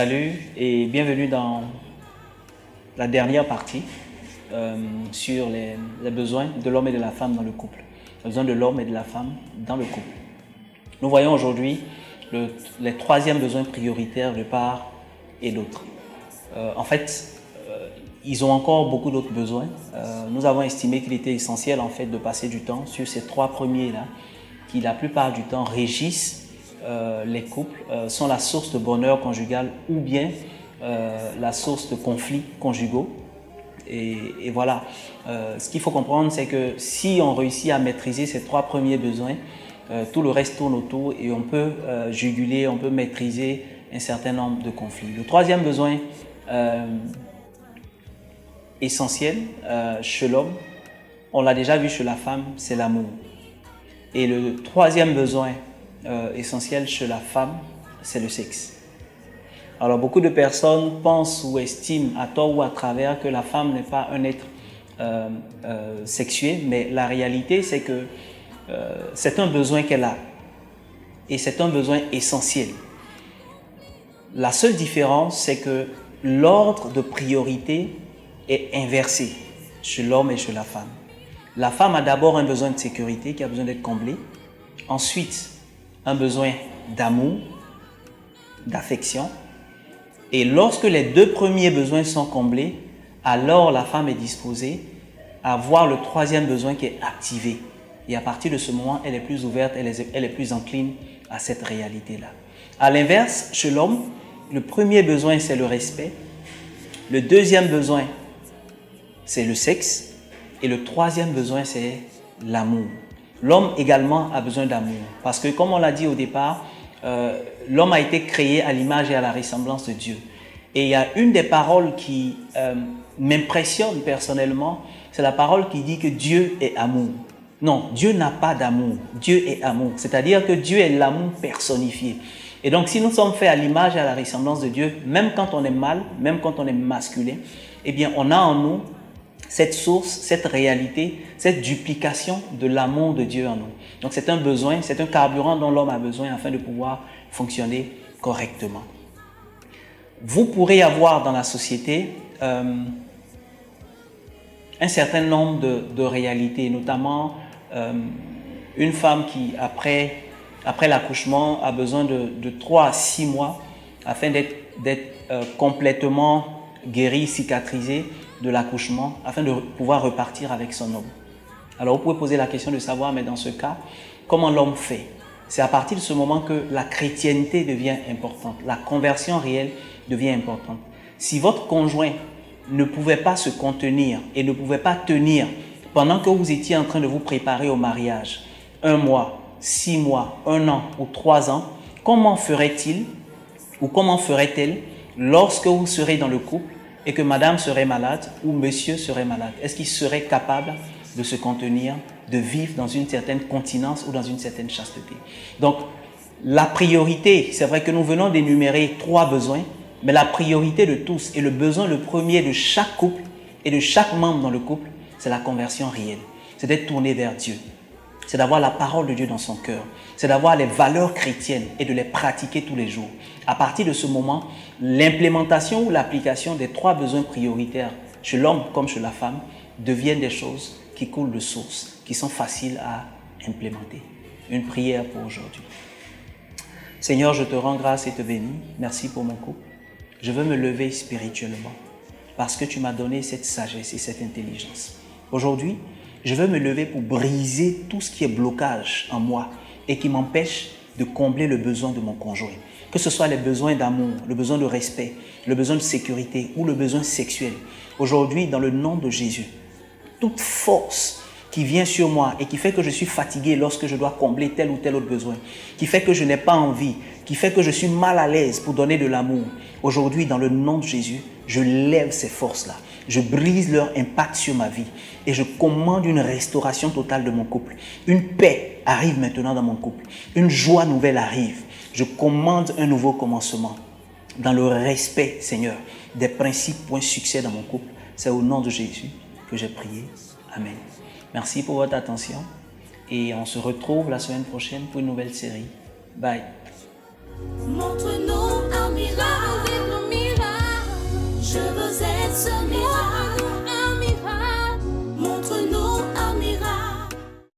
Salut et bienvenue dans la dernière partie sur les besoins de l'homme et de la femme dans le couple. Les besoins de l'homme et de la femme dans le couple. Nous voyons aujourd'hui les troisièmes besoins prioritaires de part et d'autre. Ils ont encore beaucoup d'autres besoins. Nous avons estimé qu'il était essentiel en fait de passer du temps sur ces trois premiers-là qui la plupart du temps régissent les couples, sont la source de bonheur conjugal ou bien la source de conflits conjugaux. Et voilà, ce qu'il faut comprendre, c'est que si on réussit à maîtriser ces trois premiers besoins, tout le reste tourne autour et on peut juguler, on peut maîtriser un certain nombre de conflits. Le troisième besoin essentiel chez l'homme, on l'a déjà vu chez la femme, c'est l'amour. Et le troisième besoin essentiel chez la femme, c'est le sexe. Alors beaucoup de personnes pensent ou estiment à tort ou à travers que la femme n'est pas un être sexué, mais la réalité c'est que c'est un besoin qu'elle a et c'est un besoin essentiel. La seule différence, c'est que l'ordre de priorité est inversé chez l'homme et chez la femme. La femme a d'abord un besoin de sécurité qui a besoin d'être comblé. Ensuite, un besoin d'amour, d'affection. Et lorsque les deux premiers besoins sont comblés, alors la femme est disposée à voir le troisième besoin qui est activé. Et à partir de ce moment, elle est plus ouverte, elle est plus encline à cette réalité-là. À l'inverse, chez l'homme, le premier besoin, c'est le respect. Le deuxième besoin, c'est le sexe. Et le troisième besoin, c'est l'amour. L'homme également a besoin d'amour. Parce que, comme on l'a dit au départ, l'homme a été créé à l'image et à la ressemblance de Dieu. Et il y a une des paroles qui m'impressionne personnellement, c'est la parole qui dit que Dieu est amour. Non, Dieu n'a pas d'amour. Dieu est amour. C'est-à-dire que Dieu est l'amour personnifié. Et donc, si nous sommes faits à l'image et à la ressemblance de Dieu, même quand on est mâle, même quand on est masculin, eh bien, on a en nous cette source, cette réalité, cette duplication de l'amour de Dieu en nous. Donc, c'est un besoin, c'est un carburant dont l'homme a besoin afin de pouvoir fonctionner correctement. Vous pourrez avoir dans la société un certain nombre de réalités, notamment une femme qui, après l'accouchement, a besoin de 3 à 6 mois afin d'être complètement guérie, cicatrisée de l'accouchement, afin de pouvoir repartir avec son homme. Alors vous pouvez poser la question de savoir, mais dans ce cas, comment l'homme fait? C'est à partir de ce moment que la chrétienté devient importante, la conversion réelle devient importante. Si votre conjoint ne pouvait pas se contenir et ne pouvait pas tenir pendant que vous étiez en train de vous préparer au mariage, 1 mois, 6 mois, 1 an ou 3 ans, comment ferait-il ou comment ferait-elle lorsque vous serez dans le couple et que madame serait malade ou monsieur serait malade? Est-ce qu'il serait capable de se contenir, de vivre dans une certaine continence ou dans une certaine chasteté? Donc, la priorité, c'est vrai que nous venons d'énumérer 3 besoins, mais la priorité de tous et le besoin le premier de chaque couple et de chaque membre dans le couple, c'est la conversion réelle. C'est d'être tourné vers Dieu. C'est d'avoir la parole de Dieu dans son cœur. C'est d'avoir les valeurs chrétiennes et de les pratiquer tous les jours. À partir de ce moment, l'implémentation ou l'application des 3 besoins prioritaires chez l'homme comme chez la femme deviennent des choses qui coulent de source, qui sont faciles à implémenter. Une prière pour aujourd'hui. Seigneur, je te rends grâce et te bénis. Merci pour mon couple. Je veux me lever spirituellement parce que tu m'as donné cette sagesse et cette intelligence. Aujourd'hui, je veux me lever pour briser tout ce qui est blocage en moi et qui m'empêche de combler le besoin de mon conjoint. Que ce soit les besoins d'amour, le besoin de respect, le besoin de sécurité ou le besoin sexuel. Aujourd'hui, dans le nom de Jésus, toute force qui vient sur moi et qui fait que je suis fatigué lorsque je dois combler tel ou tel autre besoin, qui fait que je n'ai pas envie, qui fait que je suis mal à l'aise pour donner de l'amour. Aujourd'hui, dans le nom de Jésus, je lève ces forces-là. Je brise leur impact sur ma vie et je commande une restauration totale de mon couple. Une paix arrive maintenant dans mon couple. Une joie nouvelle arrive. Je commande un nouveau commencement dans le respect, Seigneur, des principes pour un succès dans mon couple. C'est au nom de Jésus que j'ai prié. Amen. Merci pour votre attention et on se retrouve la semaine prochaine pour une nouvelle série. Bye. Montre-nous